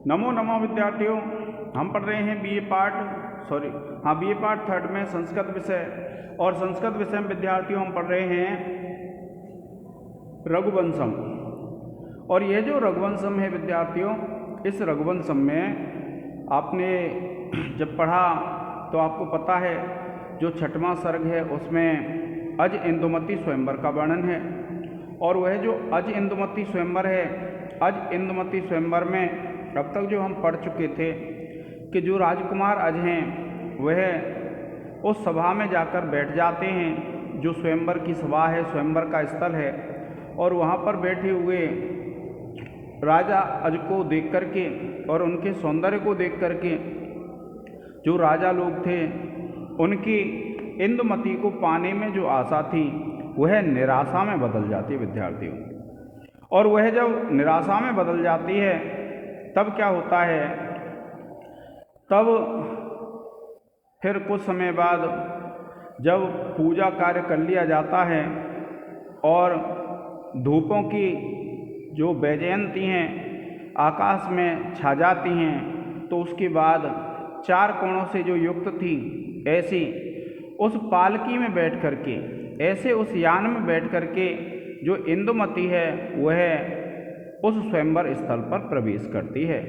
नमो नमो विद्यार्थियों, हम पढ़ रहे हैं बीए पार्ट थर्ड में संस्कृत विषय। और संस्कृत विषय में विद्यार्थियों हम पढ़ रहे हैं रघुवंशम। और यह जो रघुवंशम है विद्यार्थियों, इस रघुवंशम में आपने जब पढ़ा तो आपको पता है जो छठवां सर्ग है उसमें अज इंदुमती स्वयंवर का वर्णन है। और वह जो अज इंदुमती स्वयंवर है, अज इंदुमती स्वयंवर में अब तक जो हम पढ़ चुके थे कि जो राजकुमार अज हैं वह उस सभा में जाकर बैठ जाते हैं जो स्वयंवर की सभा है, स्वयंवर का स्थल है। और वहाँ पर बैठे हुए राजा अज को देख करके और उनके सौंदर्य को देख करके जो राजा लोग थे उनकी इंदुमती को पाने में जो आशा थी वह निराशा में बदल जाती है विद्यार्थियों। और वह जब निराशा में बदल जाती है तब क्या होता है, तब फिर कुछ समय बाद जब पूजा कार्य कर लिया जाता है और धूपों की जो वैजयंती हैं आकाश में छा जाती हैं, तो उसके बाद चार कोणों से जो युक्त थी ऐसी उस पालकी में बैठ करके, ऐसे उस यान में बैठ करके जो इंदुमती है वह उस स्वयंवर स्थल पर प्रवेश करती है।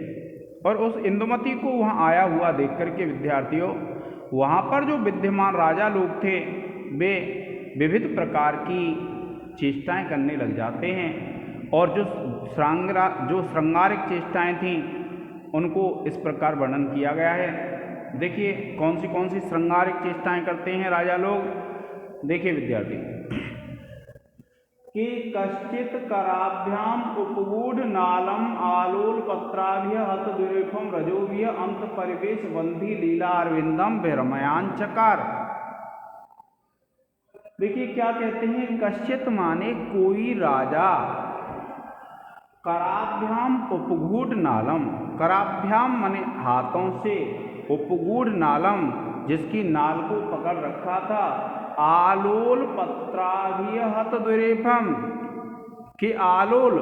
और उस इंदुमती को वहाँ आया हुआ देख करके विद्यार्थियों, वहाँ पर जो विद्यमान राजा लोग थे वे विविध प्रकार की चेष्टाएं करने लग जाते हैं। और जो श्रृंगारिक चेष्टाएं थीं उनको इस प्रकार वर्णन किया गया है। देखिए कौन सी श्रृंगारिक चेष्टाएं करते हैं राजा लोग। देखिए विद्यार्थी कि कश्चित कराभ्याम उपगूढ़ नालम आलोल पत्राभ्य हत दुरेफम रजोभ्य अंत परिवेश बंधी लीला अरविंदम विरमयान चकार। देखिए क्या कहते हैं, कश्चित माने कोई राजा, कराभ्याम उपगूढ़ नालम, कराभ्याम माने हाथों से, उपगूढ़ नालम जिसकी नाल को पकड़ रखा था, आलोल पत्राभ्य हत दुरेफम कि आलोल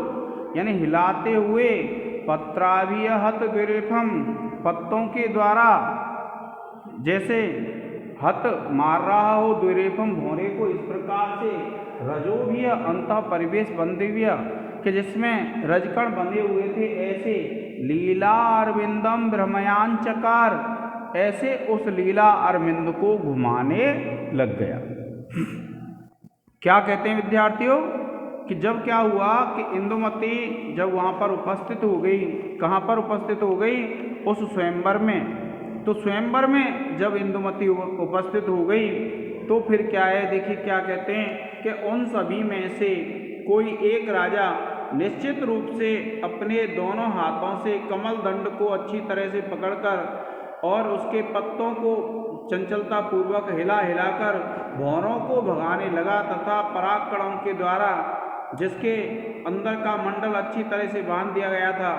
यानी हिलाते हुए, पत्राभ्य हत दुरेफम पत्तों के द्वारा जैसे हत मार रहा हो दुरेफम भौरे को, इस प्रकार से रजोभ्य अंतः परिवेश बंधव्य कि जिसमें रजकण बंधे हुए थे, ऐसे लीला अरविंदम भ्रमयान चकार, ऐसे उस लीला अरविंद को घुमाने लग गया। क्या कहते हैं विद्यार्थियों कि जब क्या हुआ कि इंदुमती जब वहाँ पर उपस्थित हो गई, कहाँ पर उपस्थित हो गई, उस स्वयंवर में। तो स्वयंवर में जब इंदुमती उपस्थित हो गई तो फिर क्या है, देखिए क्या कहते हैं कि उन सभी में से कोई एक राजा निश्चित रूप से अपने दोनों हाथों से कमल दंड को अच्छी तरह से पकड़कर और उसके पत्तों को चंचलता पूर्वक हिला हिलाकर भौरों को भगाने लगा तथा परागकणों के द्वारा जिसके अंदर का मंडल अच्छी तरह से बांध दिया गया था,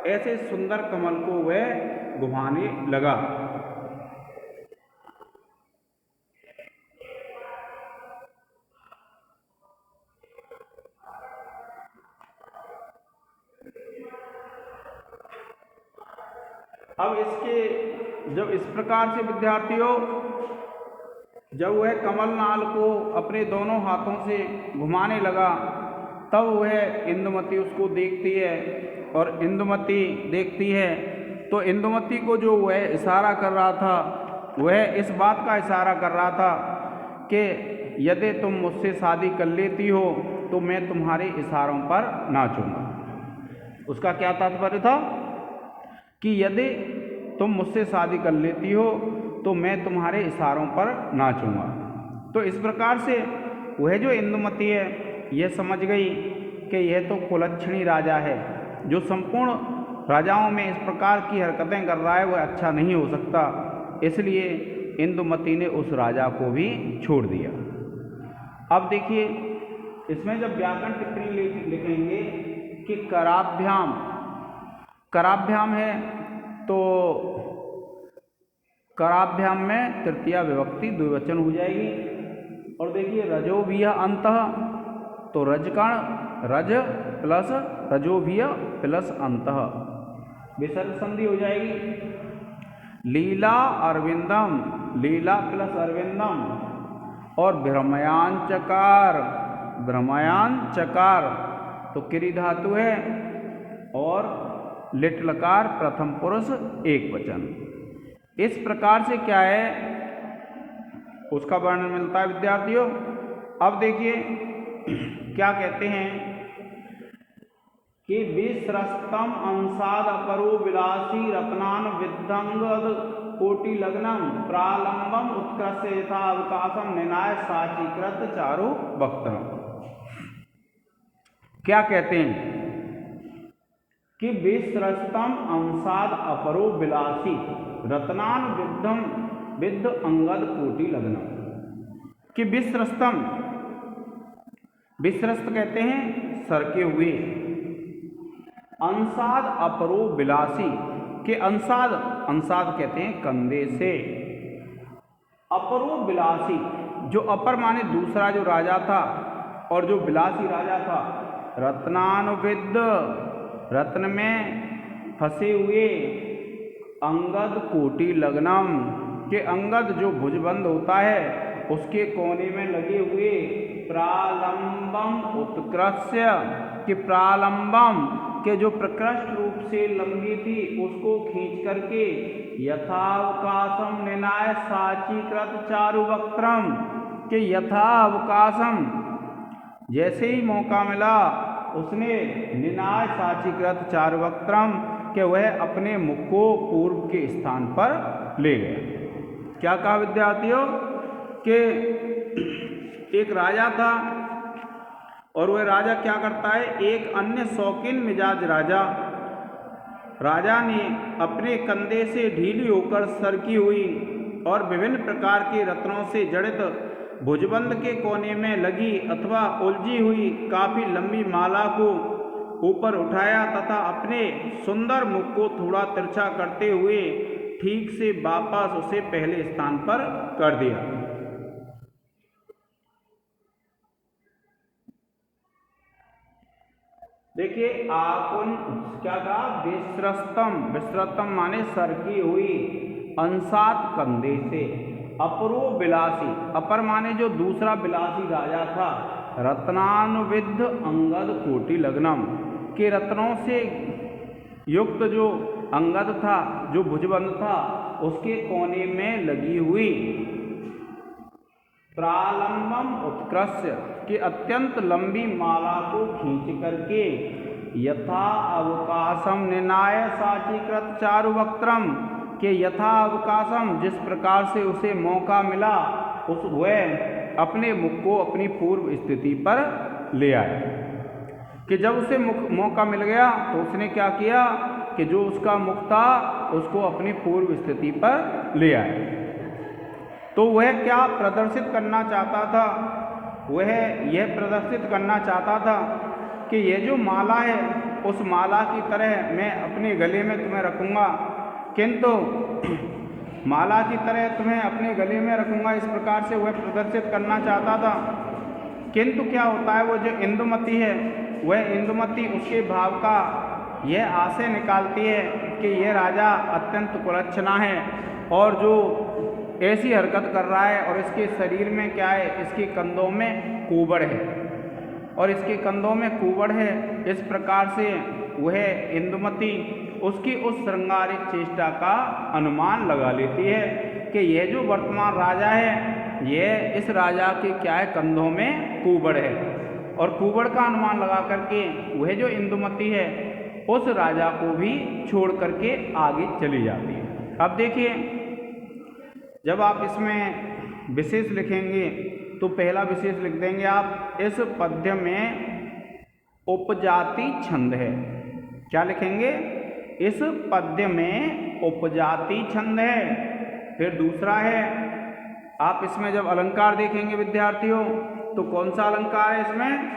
ऐसे सुंदर कमल को वह घुमाने लगा। अब इसके जब इस प्रकार से विद्यार्थियों, जब वह कमल नाल को अपने दोनों हाथों से घुमाने लगा तब वह इंदुमती उसको देखती है। और इंदुमती देखती है तो इंदुमती को जो वह इशारा कर रहा था वह इस बात का इशारा कर रहा था कि यदि तुम मुझसे शादी कर लेती हो तो मैं तुम्हारे इशारों पर नाचूंगा। उसका क्या तात्पर्य था कि यदि तुम मुझसे शादी कर लेती हो तो मैं तुम्हारे इशारों पर नाचूंगा। तो इस प्रकार से वह जो इंदुमती है यह समझ गई कि यह तो कुलच्छणी राजा है, जो संपूर्ण राजाओं में इस प्रकार की हरकतें कर रहा है वह अच्छा नहीं हो सकता। इसलिए इंदुमती ने उस राजा को भी छोड़ दिया। अब देखिए इसमें जब व्याकरण टिप्पणी लिखेंगे कि कराभ्याम, कराभ्याम है तो कराभ्याम में तृतीया विभक्ति द्विवचन हो जाएगी। और देखिए रजोभ्य अंतः, तो रजकण, रज प्लस रजोभ्य प्लस अंतः, विसर्ग संधि हो जाएगी। लीला अरविंदम, लीला प्लस अरविंदम, और भ्रमयान चकार, भ्रमयान चकार तो किरी धातु है, और लिट लकार प्रथम पुरुष एक वचन। इस प्रकार से क्या है उसका वर्णन मिलता है विद्यार्थियों। अब देखिए क्या कहते हैं कि विस्रस्तम अंसाद अपरो विलासी रत्नान विद्धंगद कोटि लग्नम प्रालंबम उत्कृष्ट यथा अवकाशम निनाय साचीकृत चारु वक्त्रम। क्या कहते हैं कि विस्रस्तम अंसाद अपरो विलासी रत्नान विद्धम विद्ध अंगद कोटि लग्नम, कि विस्रस्तम, विस्रस्त कहते हैं सरके हुए, अंसाद अपरो विलासी के अंसाद, अंसाद कहते हैं कंधे से, अपरो विलासी जो अपर माने दूसरा जो राजा था और जो विलासी राजा था, रत्नानुविद्ध रत्न में फंसे हुए, अंगद कोटि लग्नम के अंगद जो भुजबंद होता है उसके कोने में लगे हुए, प्रालंबम उत्कृष्य कि प्रालंबम के जो प्रकृष्ट रूप से लंबी थी उसको खींच करके, यथावकाशम निनाय साचीकृत चारु वक्त्रम के यथावकाशम जैसे ही मौका मिला उसने निनाय साचीकृत चारु वक्त्रम के वह अपने मुख को पूर्व के स्थान पर ले गए। क्या कहा विद्यार्थियों कि एक राजा था और वह राजा क्या करता है, एक अन्य शौकीन मिजाज राजा ने अपने कंधे से ढीली होकर सरकी हुई और विभिन्न प्रकार के रत्नों से जड़ित भुजबंद के कोने में लगी अथवा उलझी हुई काफी लंबी माला को ऊपर उठाया तथा अपने सुंदर मुख को थोड़ा तिरछा करते हुए ठीक से वापस उसे पहले स्थान पर कर दिया। देखिए आकुन क्या कहा, विस्रस्तम, विस्रस्तम माने सरकी हुई, अंसात कंधे से, अपरो विलासी, अपर माने जो दूसरा विलासी राजा था, रत्नानुविद्ध अंगद कोटि लग्नम के रत्नों से युक्त जो अंगद था, जो भुजबंद था, उसके कोने में लगी हुई, प्रालंबम उत्कृष्ट कि अत्यंत लंबी माला को खींच करके, यथा अवकाशम निनाय साचीकृत चारु वक्त्रम के यथा अवकाशम जिस प्रकार से उसे मौका मिला उस वह अपने मुख को अपनी पूर्व स्थिति पर ले आया। कि जब उसे मौका मिल गया तो उसने क्या किया कि जो उसका मुख था उसको अपनी पूर्व स्थिति पर ले आया। तो वह क्या प्रदर्शित करना चाहता था, वह यह प्रदर्शित करना चाहता था कि यह जो माला है उस माला की तरह मैं अपने गले में तुम्हें रखूँगा, किंतु माला की तरह तुम्हें अपने गले में रखूँगा, इस प्रकार से वह प्रदर्शित करना चाहता था। किंतु क्या होता है, वो जो इंदुमती है वह इंदुमती उसके भाव का यह आशय निकालती है कि यह राजा अत्यंत कुलच्छना है और जो ऐसी हरकत कर रहा है और इसके शरीर में क्या है, इसके कंधों में कुबड़ है और इसके कंधों में कुबड़ है। इस प्रकार से वह इंदुमती उसकी उस श्रृंगारिक चेष्टा का अनुमान लगा लेती है कि यह जो वर्तमान राजा है यह इस राजा के क्या है, कंधों में कुबड़ है, और कुबड़ का अनुमान लगा करके वह जो इंदुमती है उस राजा को भी छोड़ करके आगे चली जाती है। अब देखिए जब आप इसमें विशेष लिखेंगे तो पहला विशेष लिख देंगे आप, इस पद्य में उपजाति छंद है। क्या लिखेंगे, इस पद्य में उपजाति छंद है। फिर दूसरा है, आप इसमें जब अलंकार देखेंगे विद्यार्थियों तो कौन सा अलंकार है इसमें,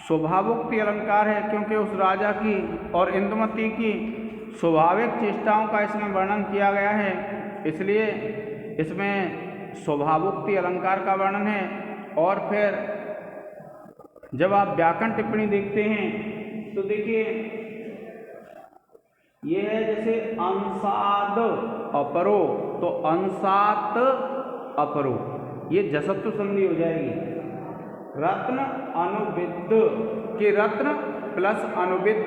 स्वभावोक्ति अलंकार है, क्योंकि उस राजा की और इंदुमती की स्वाभाविक चेष्टाओं का इसमें वर्णन किया गया है, इसलिए इसमें स्वभावोक्ति अलंकार का वर्णन है। और फिर जब आप व्याकरण टिप्पणी देखते हैं तो देखिए ये है जैसे अंसाद अपरो, तो अंसात अपरो ये जसत्व संधि हो जाएगी। रत्न अनुविद्ध कि रत्न प्लस अनुविद्ध,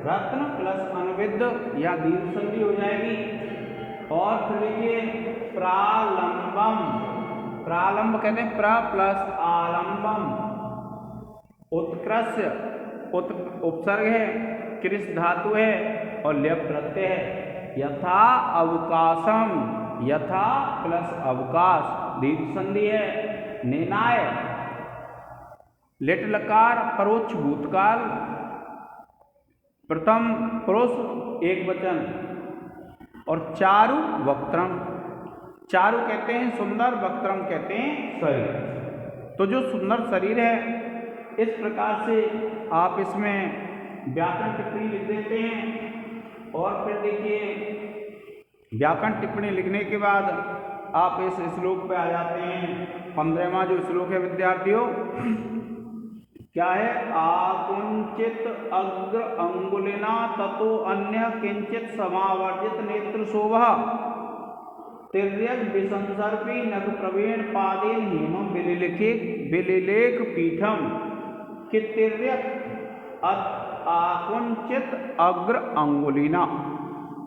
रत्न प्लस अनुविद्ध या दीर्घ संधि हो जाएगी। और फिर देखिए प्रालंबम, प्रालंब कहते हैं प्र प्लस आलंबम, उत्कृष्य उपसर्ग है, कृष धातु है और ल्यप प्रत्यय है। यथा अवकाशम, यथा प्लस अवकाश दीर्घ संधि है। निनाय लिट लकार परोक्ष भूतकाल, प्रथम पुरुष एक वचन। और चारु वक्त्रम, चारु कहते हैं सुंदर, वक्त्रम कहते हैं शरीर। तो जो सुंदर शरीर है, इस प्रकार से आप इसमें व्याकरण टिप्पणी लिख देते हैं। और फिर देखिए व्याकरण टिप्पणी लिखने के बाद आप इस श्लोक पे आ जाते हैं। 15वां जो श्लोक है विद्यार्थियों क्या है? आकुंचित अग्र अंगुलिना ततो अन्य किंचित समावर्जित नेत्र शोभा, तिर्यक विसंसर्पी नख प्रवीण पादेन हेमम विलिलेख पीठम। कि तिर्यक आकुंचित अग्र अंगुलिना,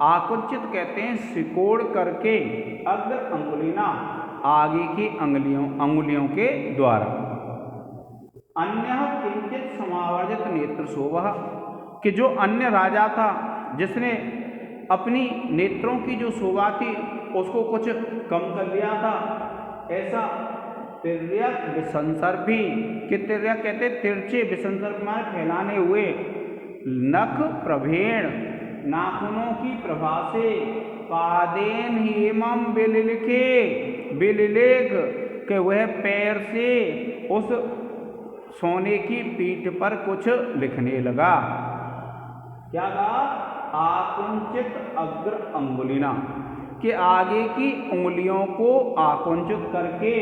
आकुंचित कहते हैं सिकोड़ करके, अग्र अंगुलिना आगे की अंगुलियों के द्वारा। अन्य किंचित समावर्जित नेत्र शोभा कि जो अन्य राजा था जिसने अपनी नेत्रों की जो शोभा थी उसको कुछ कम कर लिया था, ऐसा तिर्यक विसंसर्पी कि तिर्यक कहते तिरछे, विसंसर्प माने फैलाने हुए, नख प्रभेण नाखूनों की प्रभा से, पादेन हेमम विलिलिखे विलिलेख के वह पैर से उस सोने की पीठ पर कुछ लिखने लगा। क्या कहा? आकुंचित अग्र अंगुलिना कि आगे की उंगलियों को आकुंचित करके,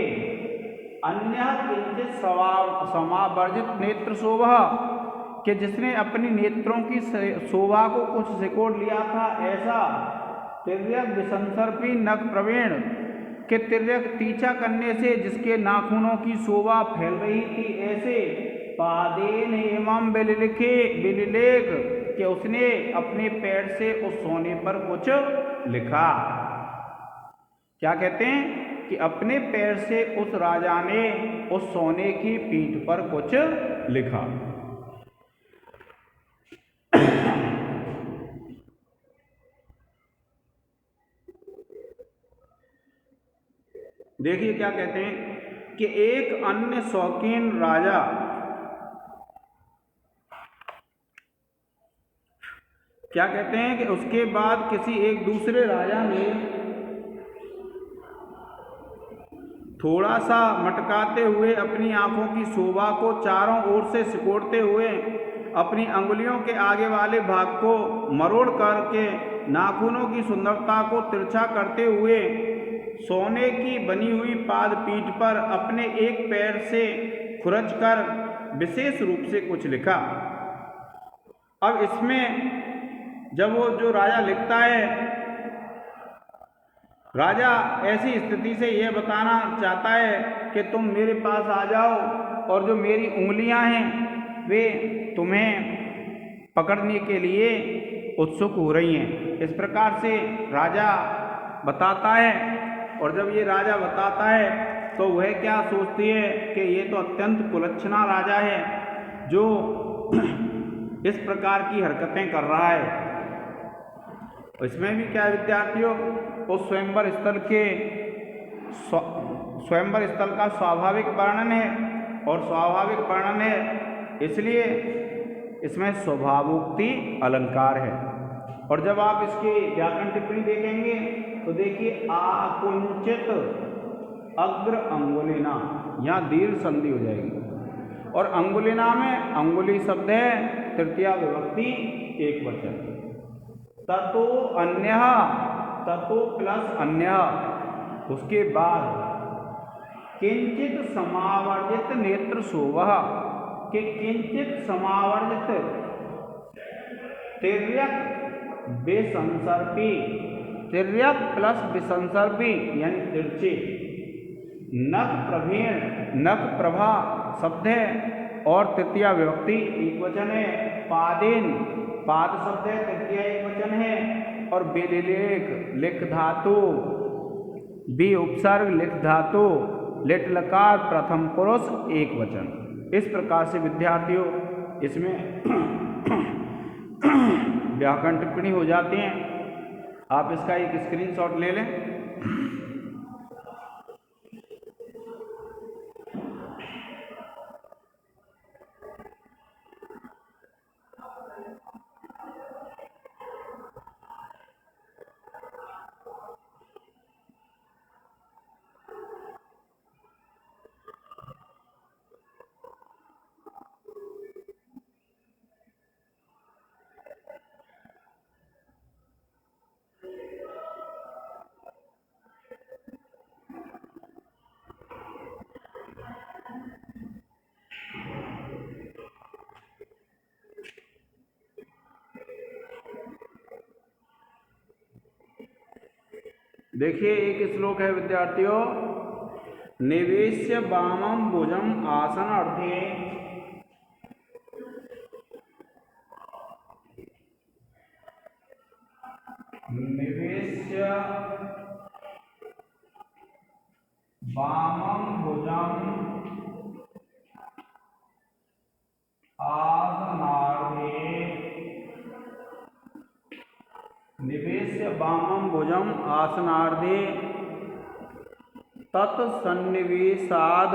अन्य किंचित समावर्जित नेत्र शोभा कि जिसने अपनी नेत्रों की शोभा को कुछ सिकोड़ लिया था, ऐसा तिर्यक विसंसर्पी नख प्रवीण कि तिर्यक तीछा करने से जिसके नाखूनों की शोभा फैल रही थी, ऐसे पादेन एवं विलिलेख कि उसने अपने पैर से उस सोने पर कुछ लिखा। क्या कहते हैं कि अपने पैर से उस राजा ने उस सोने की पीठ पर कुछ लिखा। देखिए क्या कहते हैं कि एक अन्य शौकीन राजा क्या कहते हैं कि उसके बाद किसी एक दूसरे राजा ने थोड़ा सा मटकाते हुए अपनी आंखों की शोभा को चारों ओर से सिकोड़ते हुए अपनी अंगुलियों के आगे वाले भाग को मरोड़ करके नाखूनों की सुंदरता को तिरछा करते हुए सोने की बनी हुई पाद पीठ पर अपने एक पैर से खुरच कर विशेष रूप से कुछ लिखा। अब इसमें जब वो जो राजा लिखता है, राजा ऐसी स्थिति से यह बताना चाहता है कि तुम मेरे पास आ जाओ और जो मेरी उंगलियां हैं वे तुम्हें पकड़ने के लिए उत्सुक हो रही हैं। इस प्रकार से राजा बताता है। और जब ये राजा बताता है तो वह क्या सोचती है कि ये तो अत्यंत कुलच्छना राजा है जो इस प्रकार की हरकतें कर रहा है। इसमें भी क्या विद्यार्थियों, उस स्वयंवर स्थल का स्वाभाविक वर्णन है और स्वाभाविक वर्णन है इसलिए इसमें स्वभावोक्ति अलंकार है। और जब आप इसकी व्याकरण टिप्पणी देखेंगे तो देखिए आकुंचित अग्र अंगुलिना, यहाँ दीर्घ संधि हो जाएगी। और अंगुलिना में अंगुली शब्द है तृतीया विभक्ति एक वचन। ततो अन्यः, ततो प्लस अन्यः, उसके बाद किंचित समावर्जित नेत्र शोभः के किंचित समावर्जित तिर्यक विसंसर्पी, तिर्यक प्लस विसंसर्पी यानी तिरछे, नख प्रवीण, नख प्रभा शब्द है और तृतीया विभक्ति एक वचन है। पादेन, पाद शब्द है तृतीया एक वचन है। और बिलिलेख, लिख धातु, बी उपसर्ग लिख धातु, लिट लकार प्रथम पुरुष एक वचन। इस प्रकार से विद्यार्थियों इसमें व्याकरण टिप्पणी हो जाती हैं। आप इसका एक स्क्रीनशॉट ले लें। देखिए एक श्लोक है विद्यार्थियों, निवेश्य वामम भुजम आसन अर्धे, निवेश्य वामम भुजम आसनार्धे, निवेश्य वामम भुजम आसनार्धे तत्सन्निवेशाद,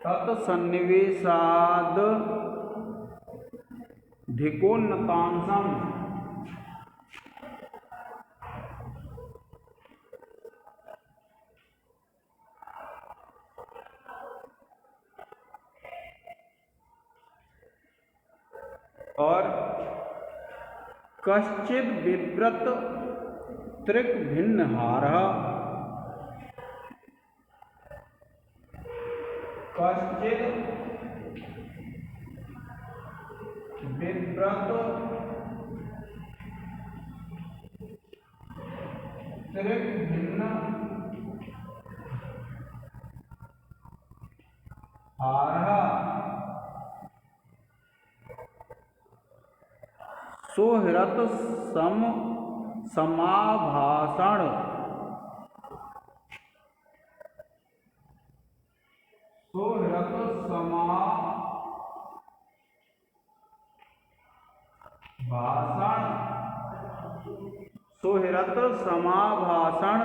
तत्सन्निवेशाद धिकोन्नतांसम, और कश्चिद विव्रत त्रिक भिन्न हारः, कश्चिद विव्रत त्रिक भिन्न हारः सोहृत सम समाभाषण, सोहृत समाभाषण, सोहृत समाभाषण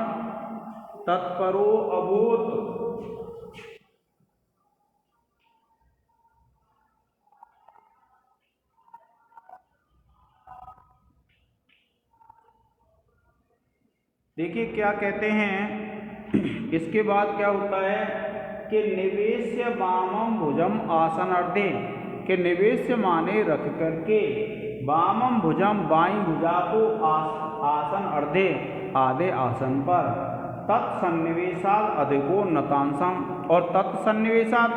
तत्परो अभूत, देखिए क्या कहते हैं। इसके बाद क्या होता है कि निवेश्य वामम भुजम आसन अर्धे, के निवेश्य माने रख करके, वामम भुजम बाईं भुजा को आसन अर्धे आधे आसन पर, तत्सन्निवेशात अधिकोन्नतांसम, और तत्सन्निवेशात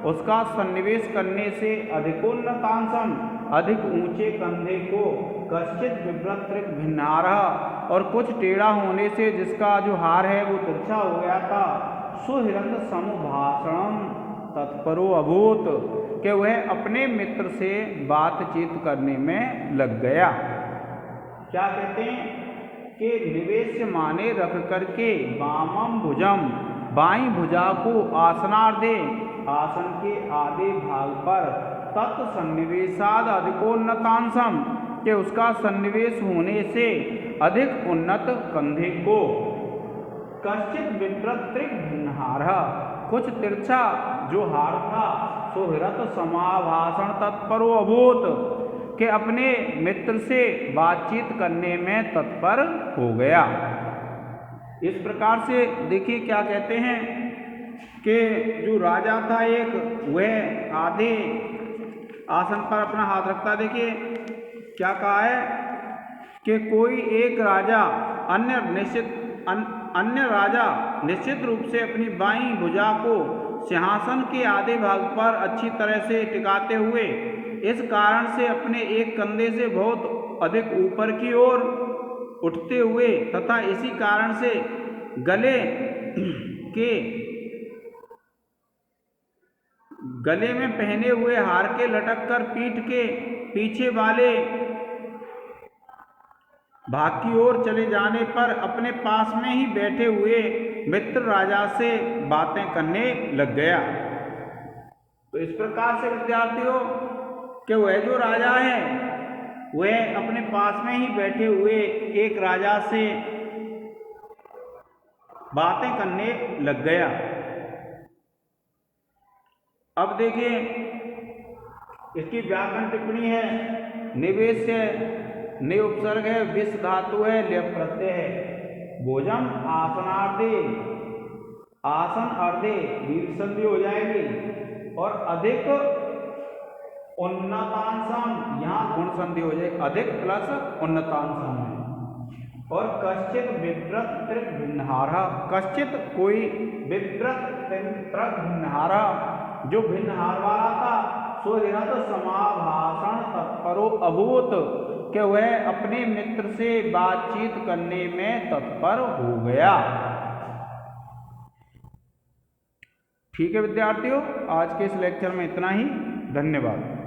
उसका सन्निवेश करने से अधिकोन्नतांसम अधिक ऊंचे कंधे को, कश्चित विव्रत त्रिक भिन्नारः और कुछ टेढ़ा होने से जिसका जो हार है वो तिरछा हो गया था, सुहृत समुभाषणम तत्परो अभूत, कि वह अपने मित्र से बातचीत करने में लग गया। क्या कहते हैं कि निवेश माने रख करके, वामम भुजम बाईं भुजा को, आसनार्धे आसन के आधे भाग पर, तत्सन्निवेशाद अधिकोन्नतांसम कि उसका सन्निवेश होने से अधिक उन्नत कंधे को, कश्चित विव्रत त्रिक भिन्नहारः कुछ तिरछा जो हार था सो हृत समाभाषण तत्परो अभूत कि अपने मित्र से बातचीत करने में तत्पर हो गया। इस प्रकार से देखिए क्या कहते हैं कि जो राजा था एक, वह आधे आसन पर अपना हाथ रखता, देखिए क्या कहा है कि कोई एक राजा अन्य राजा निश्चित रूप से अपनी बाईं भुजा को सिंहासन के आधे भाग पर अच्छी तरह से टिकाते हुए इस कारण से अपने एक कंधे से बहुत अधिक ऊपर की ओर उठते हुए तथा इसी कारण से गले में पहने हुए हार के लटक कर पीठ के पीछे वाले भाग की ओर चले जाने पर अपने पास में ही बैठे हुए मित्र राजा से बातें करने लग गया। तो इस प्रकार से विद्यार्थियों कि वह जो राजा है वह अपने पास में ही बैठे हुए एक राजा से बातें करने लग गया। अब देखिए इसकी व्याकरण टिप्पणी है, निवेश है, ने उपसर्ग है, विष धातु है, लेप प्रत्यय है। भोजन आसनार्धे, आसन अर्धे दीर्घ संधि हो जाएगी और अधिक उन्नतांशम, यहाँ गुण संधि हो जाएगी, अधिक प्लस उन्नतांशम है। और कश्चित विव्रत त्रिक भिन्नहारा, कश्चित कोई विव्रत त्रिक भिन्नहारा जो भिन्नहार वाला था सो हृत समाभाषण तत्परो अभूत कि वह अपने मित्र से बातचीत करने में तत्पर हो गया। ठीक है विद्यार्थियों, आज के इस लेक्चर में इतना ही। धन्यवाद।